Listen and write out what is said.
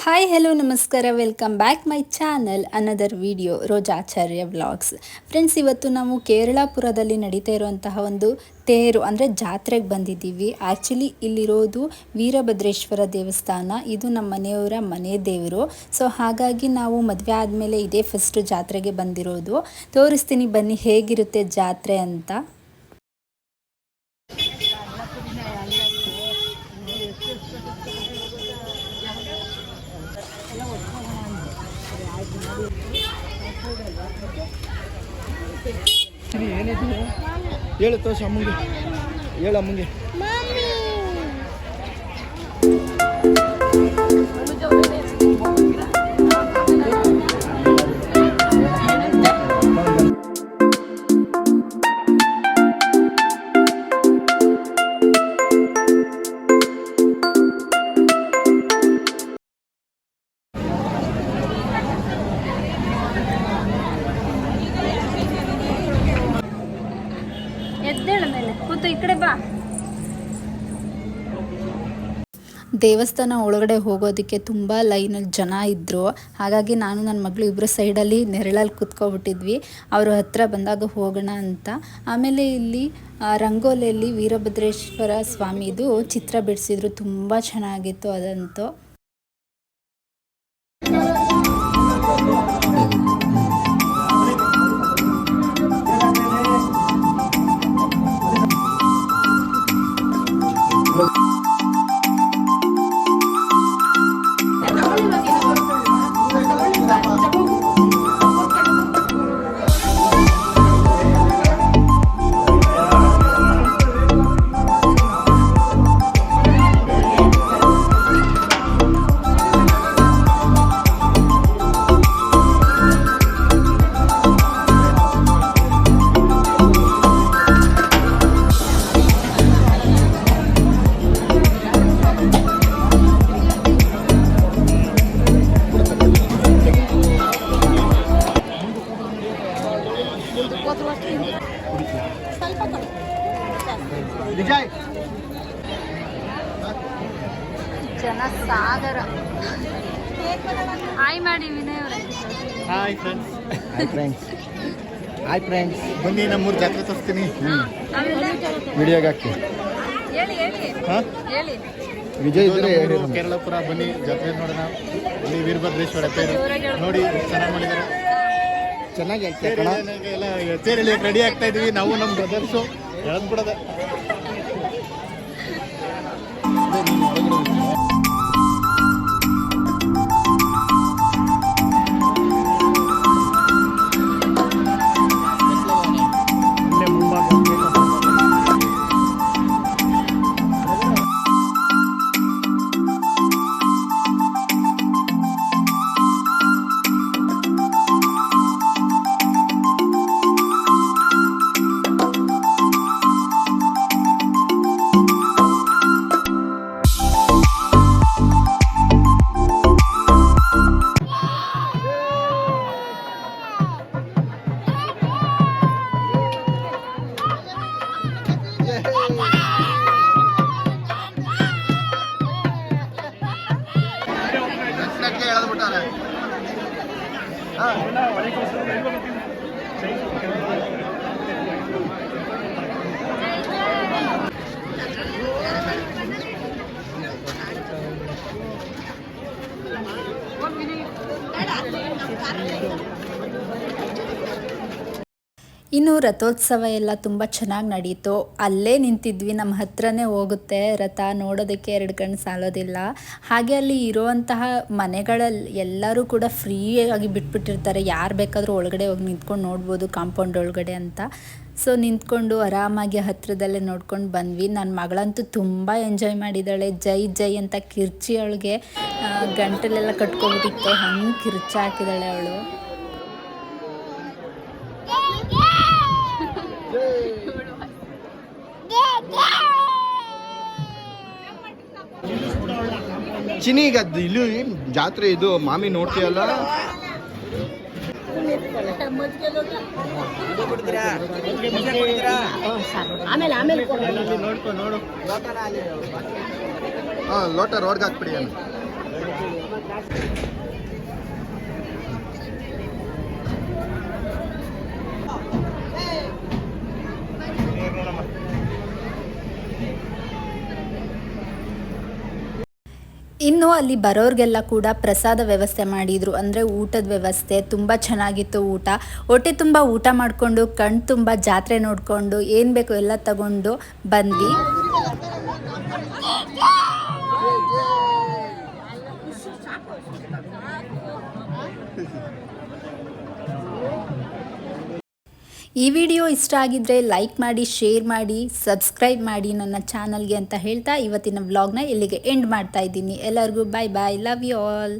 Hi hello ನಮಸ್ಕಾರ, welcome back my channel another video Rojacharya vlogs. Friends, ಇವತ್ತು ನಾವು ಕೇರಳಾಪುರದಲ್ಲಿ ನಡೀತಾ ಇರುವಂತಹ ಒಂದು ತೇರು ಅಂದರೆ ಜಾತ್ರೆಗೆ ಬಂದಿದ್ದೀವಿ. ಆ್ಯಕ್ಚುಲಿ ಇಲ್ಲಿರೋದು ವೀರಭದ್ರೇಶ್ವರ ದೇವಸ್ಥಾನ. ಇದು ನಮ್ಮ ಮನೆಯವರ ಮನೆ ದೇವರು. ಸೊ ಹಾಗಾಗಿ ನಾವು ಮದುವೆ ಆದಮೇಲೆ ಇದೇ ಫಸ್ಟ್ ಜಾತ್ರೆಗೆ ಬಂದಿರೋದು. ತೋರಿಸ್ತೀನಿ ಬನ್ನಿ ಹೇಗಿರುತ್ತೆ ಜಾತ್ರೆ ಅಂತ. ಹೇಳು ತೋರ್ಸ ಅಮ್ಮಂಗೆ, ಹೇಳು ಅಮ್ಮಂಗೆ. ದೇವಸ್ಥಾನ ಒಳಗಡೆ ಹೋಗೋದಕ್ಕೆ ತುಂಬ ಲೈನಲ್ಲಿ ಜನ ಇದ್ದರು. ಹಾಗಾಗಿ ನಾನು ನನ್ನ ಮಗಳು ಇಬ್ಬರು ಸೈಡಲ್ಲಿ ನೆರಳಲ್ಲಿ ಕೂತ್ಕೊಬಿಟ್ಟಿದ್ವಿ. ಅವರು ಹತ್ರ ಬಂದಾಗ ಹೋಗೋಣ ಅಂತ. ಆಮೇಲೆ ಇಲ್ಲಿ ರಂಗೋಲಿಯಲ್ಲಿ ವೀರಭದ್ರೇಶ್ವರ ಸ್ವಾಮಿದು ಚಿತ್ರ ಬಿಡಿಸಿದ್ರು. ತುಂಬ ಚೆನ್ನಾಗಿತ್ತು ಅದಂತೂ. ಜನ ಸಾಗರ. ಹಾಯ್ ಮಾಡಿ ವಿನಯ್ ಅವರೇ. Hi friends. ಹಾಯ್ ಫ್ರೆಂಡ್ಸ್, ಬನ್ನಿ ನಮ್ಮೂರು ಜಾತ್ರೆ ತೋರಿಸ್ತೀನಿ. ವಿಡಿಯೋಗೆ ಹಾಕಿ ಹೇಳಿ ಹೇಳಿ. ವಿಜಯ್ ಇದ್ರೆ ಕೇರಳಪುರ ಬನ್ನಿ, ಜಾತ್ರೆ ನೋಡೋಣ. ಇಲ್ಲಿ ವೀರಭದ್ರೇಶ್ವರ ತೇರು ನೋಡಿ, ಚೆನ್ನಾಗಿ ಮಾಡಿದ್ದಾರೆ. ಚೆನ್ನಾಗಿ ಎಲ್ಲ ತೇರಲ್ಲಿ ರೆಡಿ ಆಗ್ತಾ ಇದೀವಿ ನಾವು, ನಮ್ಮ ಬ್ರದರ್ಸು ಎಳೆದು ಬಿಡೋದೆ. ಇನ್ನು ರಥೋತ್ಸವ ಎಲ್ಲ ತುಂಬ ಚೆನ್ನಾಗಿ ನಡೀತು. ಅಲ್ಲೇ ನಿಂತಿದ್ವಿ, ನಮ್ಮ ಹತ್ರನೇ ಹೋಗುತ್ತೆ ರಥ. ನೋಡೋದಕ್ಕೆ 2 ಕಣ್ಣು ಸಾಲೋದಿಲ್ಲ. ಹಾಗೆ ಅಲ್ಲಿ ಇರುವಂತಹ ಮನೆಗಳಲ್ಲಿ ಎಲ್ಲರೂ ಕೂಡ ಫ್ರೀಯಾಗಿ ಬಿಟ್ಬಿಟ್ಟಿರ್ತಾರೆ. ಯಾರು ಬೇಕಾದರೂ ಒಳಗಡೆ ಹೋಗಿ ನಿಂತ್ಕೊಂಡು ನೋಡ್ಬೋದು, ಕಾಂಪೌಂಡ್ ಒಳಗಡೆ ಅಂತ. ಸೊ ನಿಂತ್ಕೊಂಡು ಆರಾಮಾಗಿ ಹತ್ರದಲ್ಲೇ ನೋಡ್ಕೊಂಡು ಬಂದ್ವಿ. ನನ್ನ ಮಗಳಂತೂ ತುಂಬ ಎಂಜಾಯ್ ಮಾಡಿದ್ದಾಳೆ. ಜೈ ಜೈ ಅಂತ ಕಿರ್ಚಿ ಅವಳಿಗೆ ಗಂಟಲೆಲ್ಲ ಕಟ್ಕೊಬಿಟ್ಟಿತ್ತು, ಹಂಗೆ ಕಿರ್ಚಿ ಹಾಕಿದ್ದಾಳೆ ಅವಳು. ಚಿನಿಗದ್ದು ಇಲ್ಲಿ ಜಾತ್ರೆ ಇದು ಮಾಮಿ ನೋಡ್ತೀಯಲ್ಲ. ಆಮೇಲೆ ನೋಡು. ಲೋಟ ರೋಡ್ಗೆ ಹಾಕ್ಬಿಡಿ. ಇನ್ನು ಅಲ್ಲಿ ಬರೋರಿಗೆಲ್ಲ ಕೂಡ ಪ್ರಸಾದ ವ್ಯವಸ್ಥೆ ಮಾಡಿದರು, ಅಂದರೆ ಊಟದ ವ್ಯವಸ್ಥೆ ತುಂಬ ಚೆನ್ನಾಗಿತ್ತು. ಹೊಟ್ಟೆ ತುಂಬ ಊಟ ಮಾಡಿಕೊಂಡು ಕಣ್ಣು ತುಂಬ ಜಾತ್ರೆ ನೋಡಿಕೊಂಡು ಏನು ಬೇಕು ಎಲ್ಲ ತಗೊಂಡು ಬಂದ್ವಿ. ಈ ವಿಡಿಯೋ ಇಷ್ಟ ಆಗಿದ್ದರೆ ಲೈಕ್ ಮಾಡಿ, ಶೇರ್ ಮಾಡಿ, ಸಬ್ಸ್ಕ್ರೈಬ್ ಮಾಡಿ ನನ್ನ ಚಾನಲ್ಗೆ ಅಂತ ಹೇಳ್ತಾ ಇವತ್ತಿನ ವ್ಲಾಗ್ನ ಇಲ್ಲಿಗೆ ಎಂಡ್ ಮಾಡ್ತಾ ಇದ್ದೀನಿ. ಎಲ್ಲರಿಗೂ ಬಾಯ್ ಬಾಯ್, ಲವ್ ಯು ಆಲ್.